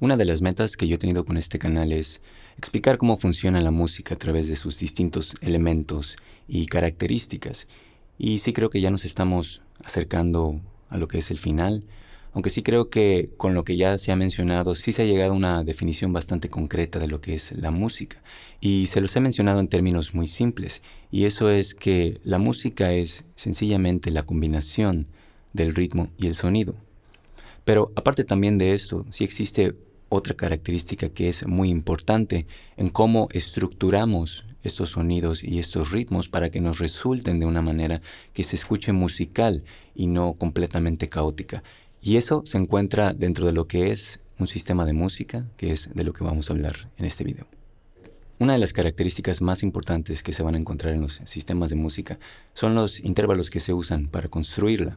Una de las metas que yo he tenido con este canal es explicar cómo funciona la música a través de sus distintos elementos y características. Y sí creo que ya nos estamos acercando a lo que es el final, aunque sí creo que con lo que ya se ha mencionado, sí se ha llegado a una definición bastante concreta de lo que es la música. Y se los he mencionado en términos muy simples, y eso es que la música es sencillamente la combinación del ritmo y el sonido. Pero aparte también de esto, sí existe otra característica que es muy importante en cómo estructuramos estos sonidos y estos ritmos para que nos resulten de una manera que se escuche musical y no completamente caótica. Y eso se encuentra dentro de lo que es un sistema de música, que es de lo que vamos a hablar en este video. Una de las características más importantes que se van a encontrar en los sistemas de música son los intervalos que se usan para construirla.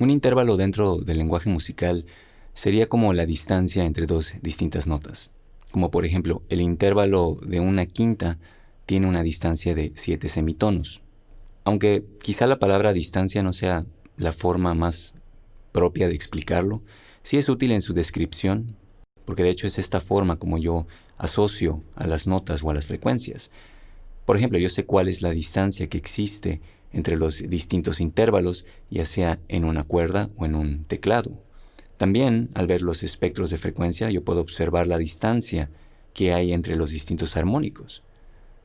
Un intervalo dentro del lenguaje musical sería como la distancia entre dos distintas notas. Como por ejemplo, el intervalo de una quinta tiene una distancia de 7 semitonos. Aunque quizá la palabra distancia no sea la forma más propia de explicarlo, sí es útil en su descripción, porque de hecho es esta forma como yo asocio a las notas o a las frecuencias. Por ejemplo, yo sé cuál es la distancia que existe entre los distintos intervalos, ya sea en una cuerda o en un teclado. También, al ver los espectros de frecuencia, yo puedo observar la distancia que hay entre los distintos armónicos.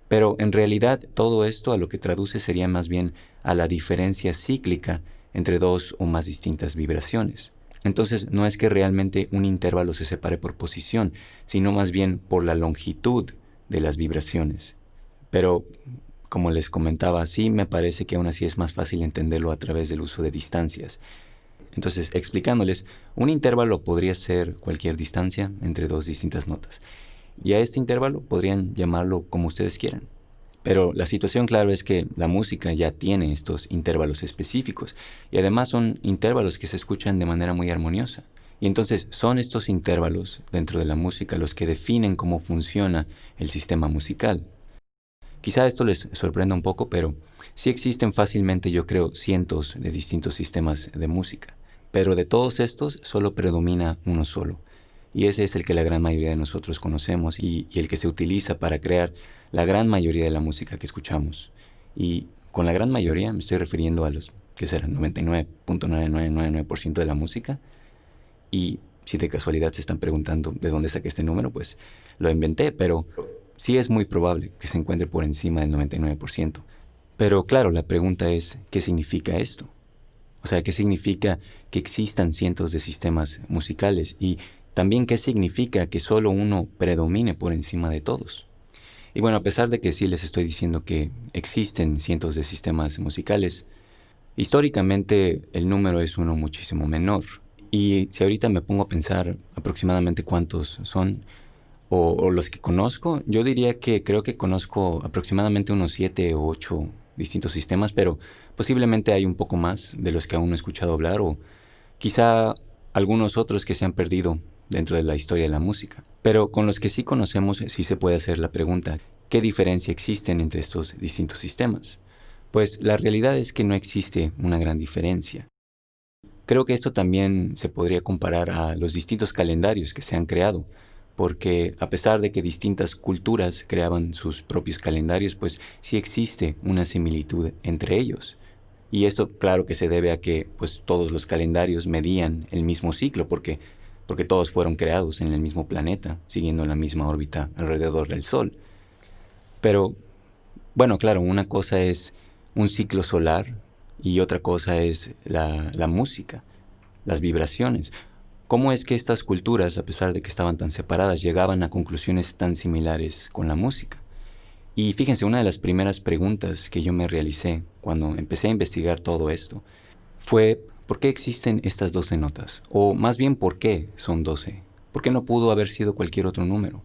Pero en realidad todo esto a lo que traduce sería más bien a la diferencia cíclica entre dos o más distintas vibraciones. Entonces no es que realmente un intervalo se separe por posición, sino más bien por la longitud de las vibraciones. Pero, como les comentaba, sí me parece que aún así es más fácil entenderlo a través del uso de distancias. Entonces, explicándoles, un intervalo podría ser cualquier distancia entre dos distintas notas. Y a este intervalo podrían llamarlo como ustedes quieran. Pero la situación, claro, es que la música ya tiene estos intervalos específicos y además son intervalos que se escuchan de manera muy armoniosa. Y entonces son estos intervalos dentro de la música los que definen cómo funciona el sistema musical. Quizá esto les sorprenda un poco, pero sí existen fácilmente, yo creo, cientos de distintos sistemas de música. Pero de todos estos solo predomina uno solo. Y ese es el que la gran mayoría de nosotros conocemos y el que se utiliza para crear la gran mayoría de la música que escuchamos. Y con la gran mayoría me estoy refiriendo a los que serán 99.9999% de la música. Y si de casualidad se están preguntando de dónde saqué este número, pues lo inventé, pero sí es muy probable que se encuentre por encima del 99%. Pero claro, la pregunta es, ¿qué significa esto? O sea, ¿qué significa que existan cientos de sistemas musicales? Y también, ¿qué significa que solo uno predomine por encima de todos? Y bueno, a pesar de que sí les estoy diciendo que existen cientos de sistemas musicales, históricamente el número es uno muchísimo menor. Y si ahorita me pongo a pensar aproximadamente cuántos son, o los que conozco, yo diría que creo que conozco aproximadamente unos 7 o 8 distintos sistemas, pero posiblemente hay un poco más de los que aún no he escuchado hablar, o quizá algunos otros que se han perdido dentro de la historia de la música. Pero con los que sí conocemos sí se puede hacer la pregunta, ¿qué diferencia existen entre estos distintos sistemas? Pues la realidad es que no existe una gran diferencia. Creo que esto también se podría comparar a los distintos calendarios que se han creado, porque a pesar de que distintas culturas creaban sus propios calendarios, pues sí existe una similitud entre ellos. Y esto claro que se debe a que pues todos los calendarios medían el mismo ciclo, porque todos fueron creados en el mismo planeta, siguiendo la misma órbita alrededor del Sol. Pero bueno, claro, una cosa es un ciclo solar y otra cosa es la música, las vibraciones. ¿Cómo es que estas culturas, a pesar de que estaban tan separadas, llegaban a conclusiones tan similares con la música? Y fíjense, una de las primeras preguntas que yo me realicé cuando empecé a investigar todo esto fue ¿por qué existen estas 12 notas? O más bien, ¿por qué son 12? ¿Por qué no pudo haber sido cualquier otro número?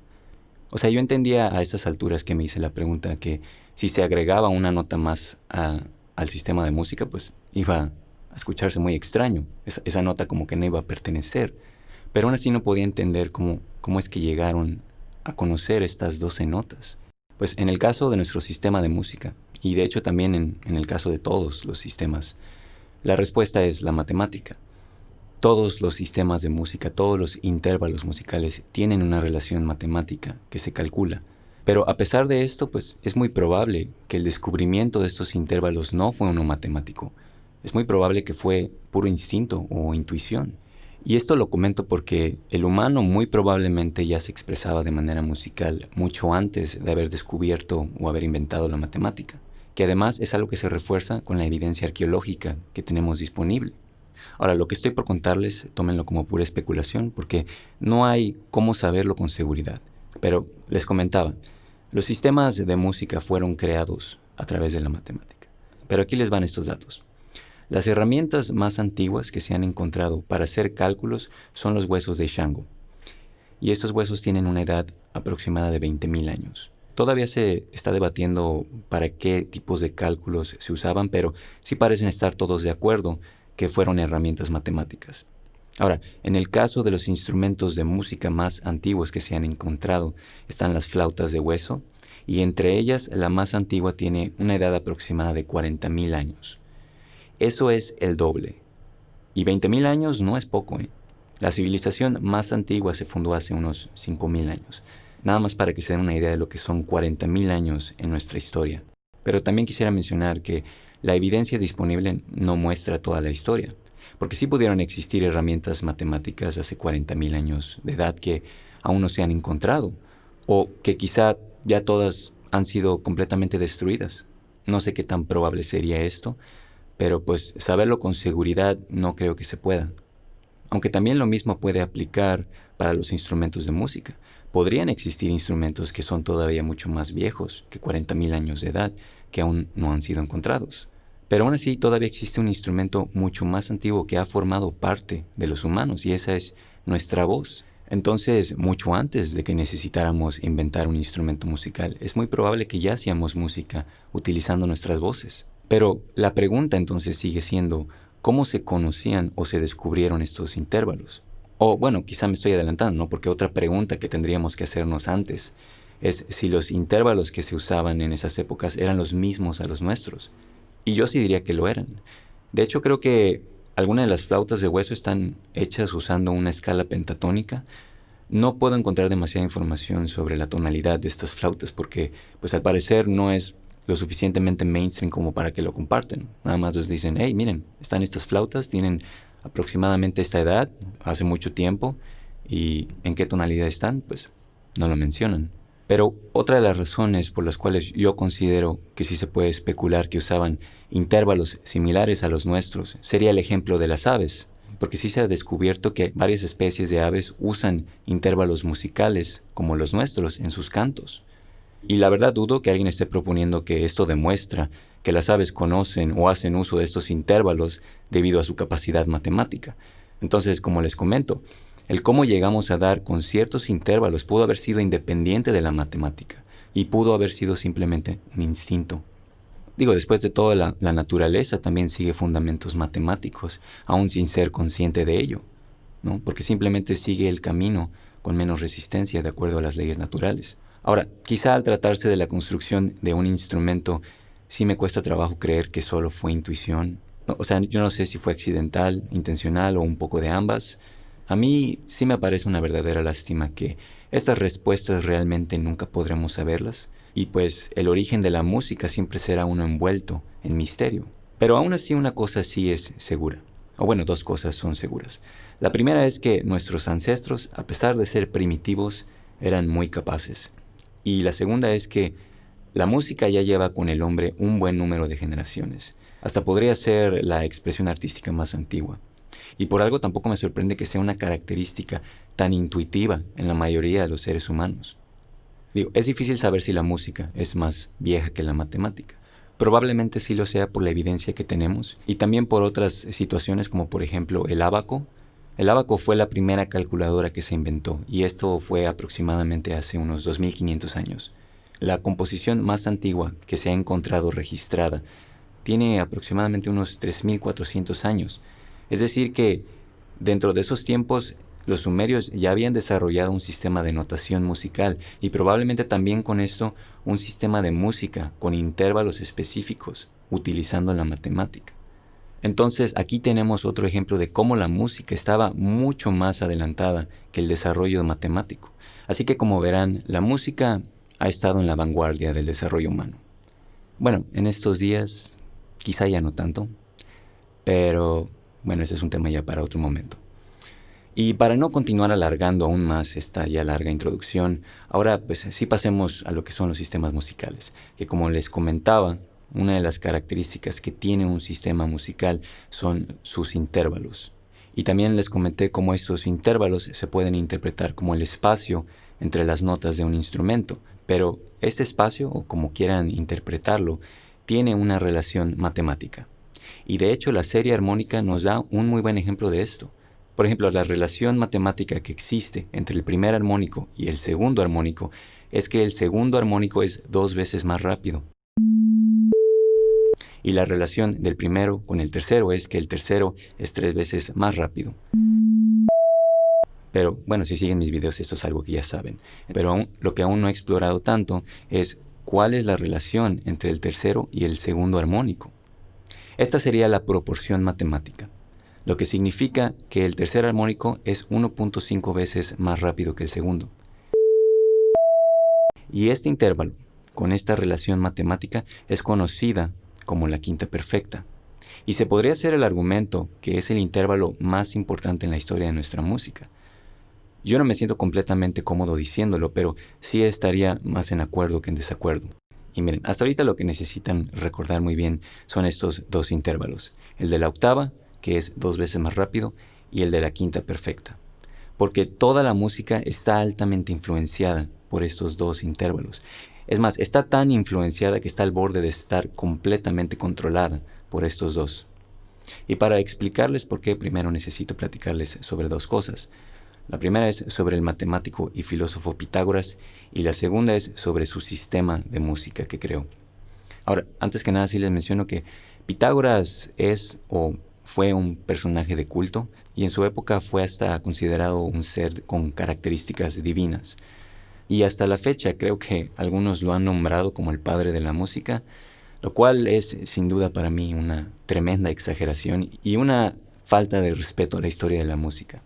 O sea, yo entendía a estas alturas que me hice la pregunta que si se agregaba una nota más al sistema de música, pues iba a escucharse muy extraño. Esa nota como que no iba a pertenecer. Pero aún así no podía entender cómo es que llegaron a conocer estas 12 notas. Pues en el caso de nuestro sistema de música, y de hecho también en el caso de todos los sistemas, la respuesta es la matemática. Todos los sistemas de música, todos los intervalos musicales tienen una relación matemática que se calcula. Pero a pesar de esto, pues es muy probable que el descubrimiento de estos intervalos no fue uno matemático. Es muy probable que fue puro instinto o intuición. Y esto lo comento porque el humano muy probablemente ya se expresaba de manera musical mucho antes de haber descubierto o haber inventado la matemática, que además es algo que se refuerza con la evidencia arqueológica que tenemos disponible. Ahora, lo que estoy por contarles, tómenlo como pura especulación, porque no hay cómo saberlo con seguridad. Pero les comentaba, los sistemas de música fueron creados a través de la matemática. Pero aquí les van estos datos. Las herramientas más antiguas que se han encontrado para hacer cálculos son los huesos de Shango. Y estos huesos tienen una edad aproximada de 20.000 años. Todavía se está debatiendo para qué tipos de cálculos se usaban, pero sí parecen estar todos de acuerdo que fueron herramientas matemáticas. Ahora, en el caso de los instrumentos de música más antiguos que se han encontrado, están las flautas de hueso, y entre ellas la más antigua tiene una edad aproximada de 40.000 años. Eso es el doble. Y 20.000 años no es poco, ¿eh? La civilización más antigua se fundó hace unos 5.000 años. Nada más para que se den una idea de lo que son 40.000 años en nuestra historia. Pero también quisiera mencionar que la evidencia disponible no muestra toda la historia, porque sí pudieron existir herramientas matemáticas hace 40.000 años de edad que aún no se han encontrado, o que quizá ya todas han sido completamente destruidas. No sé qué tan probable sería esto, pero pues saberlo con seguridad no creo que se pueda. Aunque también lo mismo puede aplicar para los instrumentos de música. Podrían existir instrumentos que son todavía mucho más viejos que 40.000 años de edad, que aún no han sido encontrados. Pero aún así todavía existe un instrumento mucho más antiguo que ha formado parte de los humanos, y esa es nuestra voz. Entonces, mucho antes de que necesitáramos inventar un instrumento musical, es muy probable que ya hacíamos música utilizando nuestras voces. Pero la pregunta entonces sigue siendo, ¿cómo se conocían o se descubrieron estos intervalos? O bueno, quizá me estoy adelantando, ¿no? Porque otra pregunta que tendríamos que hacernos antes es si los intervalos que se usaban en esas épocas eran los mismos a los nuestros. Y yo sí diría que lo eran. De hecho, creo que algunas de las flautas de hueso están hechas usando una escala pentatónica. No puedo encontrar demasiada información sobre la tonalidad de estas flautas porque, pues al parecer, no es lo suficientemente mainstream como para que lo comparten. Nada más les dicen, hey, miren, están estas flautas, tienen aproximadamente esta edad, hace mucho tiempo, y en qué tonalidad están, pues no lo mencionan. Pero otra de las razones por las cuales yo considero que sí se puede especular que usaban intervalos similares a los nuestros sería el ejemplo de las aves, porque sí se ha descubierto que varias especies de aves usan intervalos musicales como los nuestros en sus cantos. Y la verdad dudo que alguien esté proponiendo que esto demuestra que las aves conocen o hacen uso de estos intervalos debido a su capacidad matemática. Entonces, como les comento, el cómo llegamos a dar con ciertos intervalos pudo haber sido independiente de la matemática y pudo haber sido simplemente un instinto. Digo, después de todo, la naturaleza también sigue fundamentos matemáticos, aún sin ser consciente de ello, ¿no? Porque simplemente sigue el camino con menos resistencia de acuerdo a las leyes naturales. Ahora, quizá al tratarse de la construcción de un instrumento, sí me cuesta trabajo creer que solo fue intuición. O sea, yo no sé si fue accidental, intencional o un poco de ambas. A mí sí me parece una verdadera lástima que estas respuestas realmente nunca podremos saberlas, y pues el origen de la música siempre será uno envuelto en misterio. Pero aún así una cosa sí es segura, o bueno, dos cosas son seguras. La primera es que nuestros ancestros, a pesar de ser primitivos, eran muy capaces. Y la segunda es que la música ya lleva con el hombre un buen número de generaciones. Hasta podría ser la expresión artística más antigua. Y por algo tampoco me sorprende que sea una característica tan intuitiva en la mayoría de los seres humanos. Digo, es difícil saber si la música es más vieja que la matemática. Probablemente sí lo sea por la evidencia que tenemos y también por otras situaciones como por ejemplo el ábaco. El ábaco fue la primera calculadora que se inventó y esto fue aproximadamente hace unos 2.500 años. La composición más antigua que se ha encontrado registrada tiene aproximadamente unos 3.400 años. Es decir que dentro de esos tiempos los sumerios ya habían desarrollado un sistema de notación musical y probablemente también con esto un sistema de música con intervalos específicos utilizando la matemática. Entonces aquí tenemos otro ejemplo de cómo la música estaba mucho más adelantada que el desarrollo matemático. Así que como verán, la música ha estado en la vanguardia del desarrollo humano. Bueno, en estos días quizá ya no tanto, pero bueno, ese es un tema ya para otro momento. Y para no continuar alargando aún más esta ya larga introducción, ahora pues sí pasemos a lo que son los sistemas musicales, que como les comentaba, una de las características que tiene un sistema musical son sus intervalos. Y también les comenté cómo estos intervalos se pueden interpretar como el espacio entre las notas de un instrumento, pero este espacio, o como quieran interpretarlo, tiene una relación matemática. Y de hecho la serie armónica nos da un muy buen ejemplo de esto. Por ejemplo, la relación matemática que existe entre el primer armónico y el segundo armónico es que el segundo armónico es 2 veces más rápido. Y la relación del primero con el tercero es que el tercero es 3 veces más rápido. Pero bueno, si siguen mis videos esto es algo que ya saben. Pero lo que aún no he explorado tanto es cuál es la relación entre el tercero y el segundo armónico. Esta sería la proporción matemática, lo que significa que el tercer armónico es 1.5 veces más rápido que el segundo. Y este intervalo, con esta relación matemática, es conocida como la quinta perfecta. Y se podría hacer el argumento que es el intervalo más importante en la historia de nuestra música. Yo no me siento completamente cómodo diciéndolo, pero sí estaría más en acuerdo que en desacuerdo. Y miren, hasta ahorita lo que necesitan recordar muy bien son estos dos intervalos, el de la octava, que es 2 veces más rápido, y el de la quinta perfecta. Porque toda la música está altamente influenciada por estos dos intervalos. Es más, está tan influenciada que está al borde de estar completamente controlada por estos dos. Y para explicarles por qué, primero necesito platicarles sobre dos cosas. La primera es sobre el matemático y filósofo Pitágoras, y la segunda es sobre su sistema de música que creó. Ahora, antes que nada sí les menciono que Pitágoras es o fue un personaje de culto y en su época fue hasta considerado un ser con características divinas. Y hasta la fecha creo que algunos lo han nombrado como el padre de la música, lo cual es sin duda para mí una tremenda exageración y una falta de respeto a la historia de la música.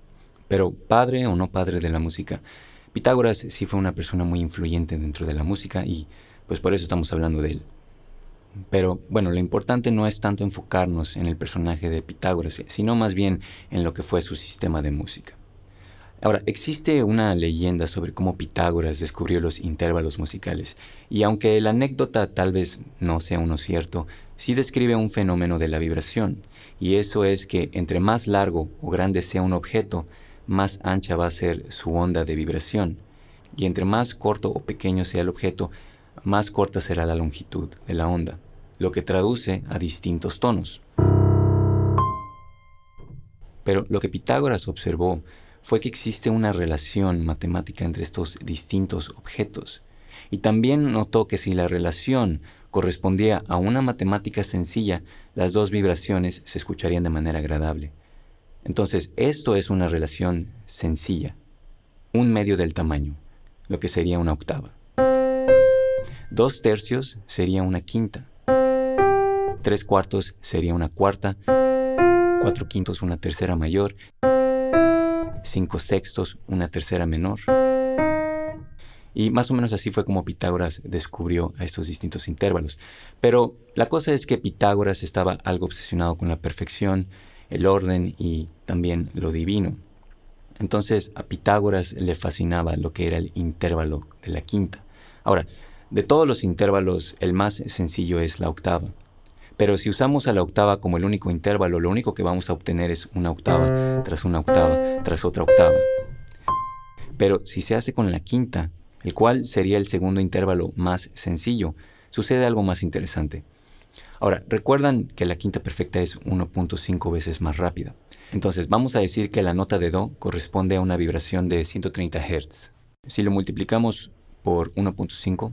Pero padre o no padre de la música, Pitágoras sí fue una persona muy influyente dentro de la música y pues por eso estamos hablando de él. Pero bueno, lo importante no es tanto enfocarnos en el personaje de Pitágoras, sino más bien en lo que fue su sistema de música. Ahora, existe una leyenda sobre cómo Pitágoras descubrió los intervalos musicales, y aunque la anécdota tal vez no sea uno cierto, sí describe un fenómeno de la vibración, y eso es que entre más largo o grande sea un objeto, más ancha va a ser su onda de vibración, y entre más corto o pequeño sea el objeto, más corta será la longitud de la onda, lo que traduce a distintos tonos. Pero lo que Pitágoras observó fue que existe una relación matemática entre estos distintos objetos, y también notó que si la relación correspondía a una matemática sencilla, las dos vibraciones se escucharían de manera agradable. Entonces, esto es una relación sencilla, un medio del tamaño, lo que sería una octava. 2/3 sería una quinta. 3/4 sería una cuarta. 4/5 una tercera mayor. 5/6 una tercera menor. Y más o menos así fue como Pitágoras descubrió a estos distintos intervalos. Pero la cosa es que Pitágoras estaba algo obsesionado con la perfección, el orden y también lo divino. Entonces a Pitágoras le fascinaba lo que era el intervalo de la quinta. Ahora, de todos los intervalos, el más sencillo es la octava. Pero si usamos a la octava como el único intervalo, lo único que vamos a obtener es una octava, tras otra octava. Pero si se hace con la quinta, el cual sería el segundo intervalo más sencillo, sucede algo más interesante. Ahora, recuerdan que la quinta perfecta es 1.5 veces más rápida. Entonces, vamos a decir que la nota de Do corresponde a una vibración de 130 Hz. Si lo multiplicamos por 1.5,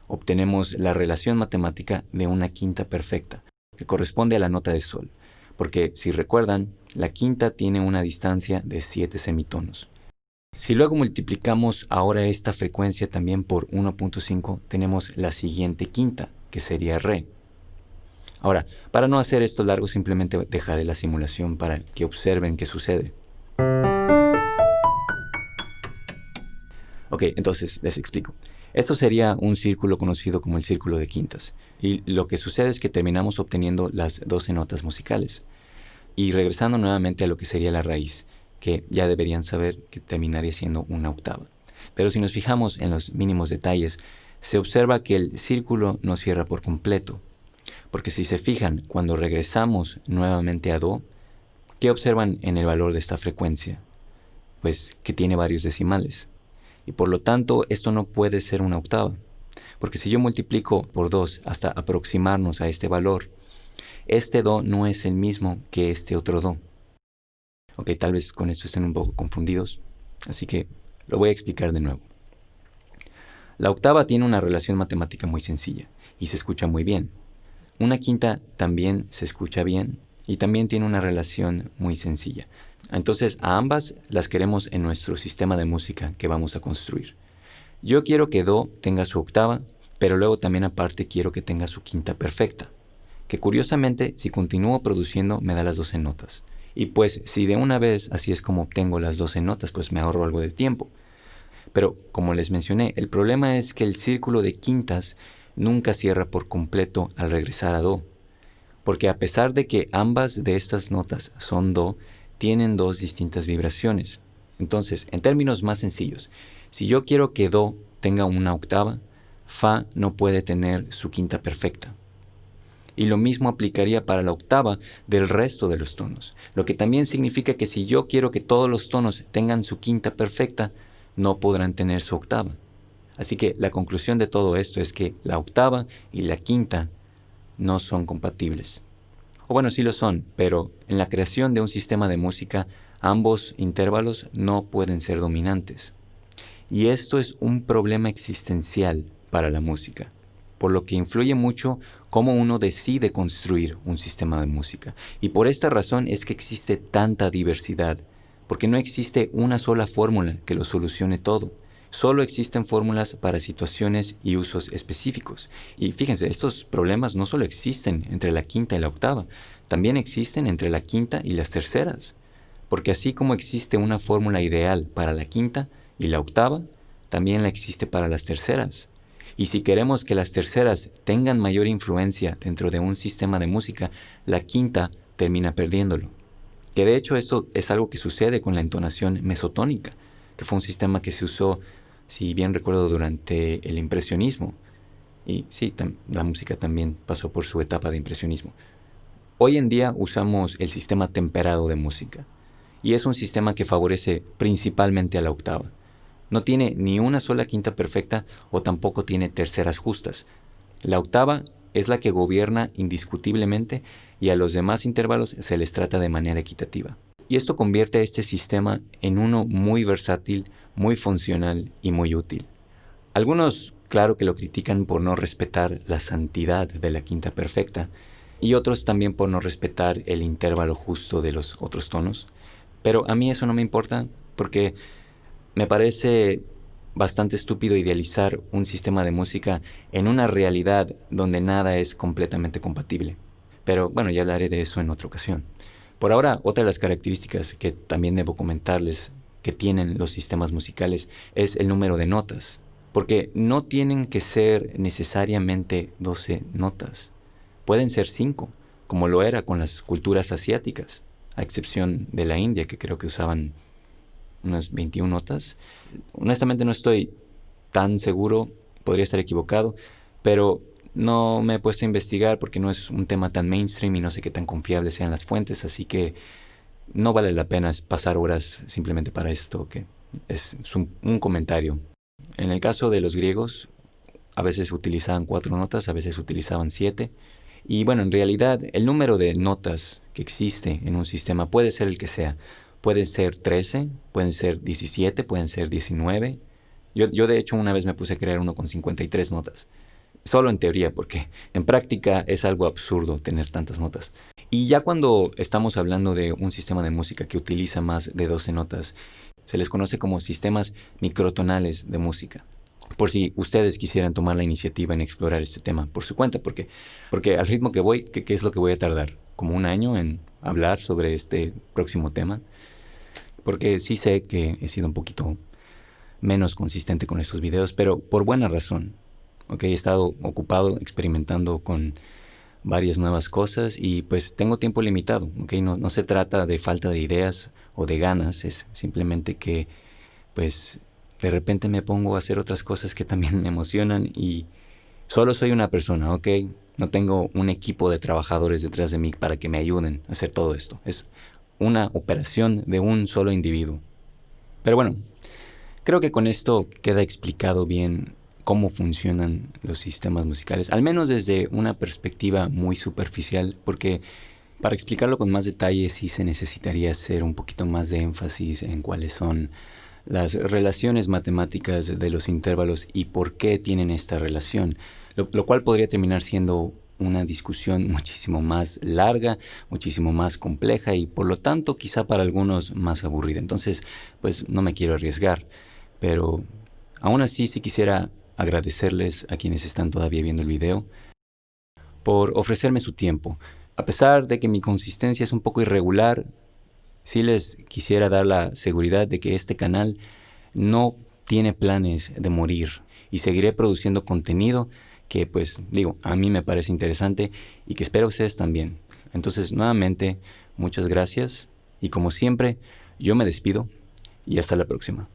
obtenemos la relación matemática de una quinta perfecta, que corresponde a la nota de Sol, porque si recuerdan, la quinta tiene una distancia de 7 semitonos. Si luego multiplicamos ahora esta frecuencia también por 1.5, tenemos la siguiente quinta, que sería Re. Ahora, para no hacer esto largo, simplemente dejaré la simulación para que observen qué sucede. Ok, entonces les explico. Esto sería un círculo conocido como el círculo de quintas. Y lo que sucede es que terminamos obteniendo las 12 notas musicales. Y regresando nuevamente a lo que sería la raíz, que ya deberían saber que terminaría siendo una octava. Pero si nos fijamos en los mínimos detalles, se observa que el círculo no cierra por completo. Porque si se fijan, cuando regresamos nuevamente a Do, ¿qué observan en el valor de esta frecuencia? Pues que tiene varios decimales. Y por lo tanto, esto no puede ser una octava. Porque si yo multiplico por 2 hasta aproximarnos a este valor, este Do no es el mismo que este otro Do. Ok, tal vez con esto estén un poco confundidos, así que lo voy a explicar de nuevo. La octava tiene una relación matemática muy sencilla y se escucha muy bien. Una quinta también se escucha bien y también tiene una relación muy sencilla. Entonces a ambas las queremos en nuestro sistema de música que vamos a construir. Yo quiero que Do tenga su octava, pero luego también aparte quiero que tenga su quinta perfecta, que curiosamente si continúo produciendo me da las 12 notas. Y pues si de una vez así es como obtengo las 12 notas, pues me ahorro algo de tiempo. Pero como les mencioné, el problema es que el círculo de quintas nunca cierra por completo al regresar a Do, porque a pesar de que ambas de estas notas son Do, tienen dos distintas vibraciones. Entonces, en términos más sencillos, si yo quiero que Do tenga una octava, Fa no puede tener su quinta perfecta. Y lo mismo aplicaría para la octava del resto de los tonos, lo que también significa que si yo quiero que todos los tonos tengan su quinta perfecta, no podrán tener su octava. Así que la conclusión de todo esto es que la octava y la quinta no son compatibles. O bueno, sí lo son, pero en la creación de un sistema de música, ambos intervalos no pueden ser dominantes. Y esto es un problema existencial para la música, por lo que influye mucho cómo uno decide construir un sistema de música. Y por esta razón es que existe tanta diversidad, porque no existe una sola fórmula que lo solucione todo. Solo existen fórmulas para situaciones y usos específicos. Y fíjense, estos problemas no solo existen entre la quinta y la octava, también existen entre la quinta y las terceras. Porque así como existe una fórmula ideal para la quinta y la octava, también la existe para las terceras. Y si queremos que las terceras tengan mayor influencia dentro de un sistema de música, la quinta termina perdiéndolo. Que de hecho esto es algo que sucede con la entonación mesotónica, que fue un sistema que se usó, si bien recuerdo, durante el impresionismo. Y sí, la música también pasó por su etapa de impresionismo. Hoy en día usamos el sistema temperado de música, y es un sistema que favorece principalmente a la octava. No tiene ni una sola quinta perfecta o tampoco tiene terceras justas. La octava es la que gobierna indiscutiblemente y a los demás intervalos se les trata de manera equitativa. Y esto convierte a este sistema en uno muy versátil, muy funcional y muy útil. Algunos, claro que lo critican por no respetar la santidad de la quinta perfecta, y otros también por no respetar el intervalo justo de los otros tonos. Pero a mí eso no me importa porque me parece bastante estúpido idealizar un sistema de música en una realidad donde nada es completamente compatible. Pero bueno, ya hablaré de eso en otra ocasión. Por ahora, otra de las características que también debo comentarles que tienen los sistemas musicales es el número de notas, porque no tienen que ser necesariamente 12 notas. Pueden ser 5, como lo era con las culturas asiáticas, a excepción de la India, que creo que usaban unas 21 notas. Honestamente no estoy tan seguro, podría estar equivocado, pero no me he puesto a investigar porque no es un tema tan mainstream y no sé qué tan confiables sean las fuentes, así que no vale la pena pasar horas simplemente para esto, que es un comentario. En el caso de los griegos, a veces utilizaban 4 notas, a veces utilizaban 7. Y bueno, en realidad el número de notas que existe en un sistema puede ser el que sea. Pueden ser 13, pueden ser 17, pueden ser 19. Yo de hecho una vez me puse a crear uno con 53 notas. Solo en teoría, porque en práctica es algo absurdo tener tantas notas. Y ya cuando estamos hablando de un sistema de música que utiliza más de 12 notas, se les conoce como sistemas microtonales de música. por si ustedes quisieran tomar la iniciativa en explorar este tema por su cuenta, porque al ritmo que voy, ¿qué es lo que voy a tardar? ¿Como un año en hablar sobre este próximo tema? Porque sí sé que he sido un poquito menos consistente con estos videos, pero por buena razón. ¿Ok? He estado ocupado experimentando con varias nuevas cosas y pues tengo tiempo limitado. ¿Ok? No se trata de falta de ideas o de ganas, es simplemente que pues de repente me pongo a hacer otras cosas que también me emocionan y solo soy una persona, ¿ok? No tengo un equipo de trabajadores detrás de mí para que me ayuden a hacer todo esto. Es una operación de un solo individuo. Pero bueno, creo que con esto queda explicado bien cómo funcionan los sistemas musicales, al menos desde una perspectiva muy superficial, porque para explicarlo con más detalle sí se necesitaría hacer un poquito más de énfasis en cuáles son las relaciones matemáticas de los intervalos y por qué tienen esta relación, lo cual podría terminar siendo una discusión muchísimo más larga, muchísimo más compleja y por lo tanto quizá para algunos más aburrida. Entonces, pues no me quiero arriesgar, pero aún así sí quisiera agradecerles a quienes están todavía viendo el video por ofrecerme su tiempo. A pesar de que mi consistencia es un poco irregular, sí les quisiera dar la seguridad de que este canal no tiene planes de morir y seguiré produciendo contenido que pues digo, a mí me parece interesante y que espero ustedes también. Entonces nuevamente, muchas gracias y como siempre, yo me despido y hasta la próxima.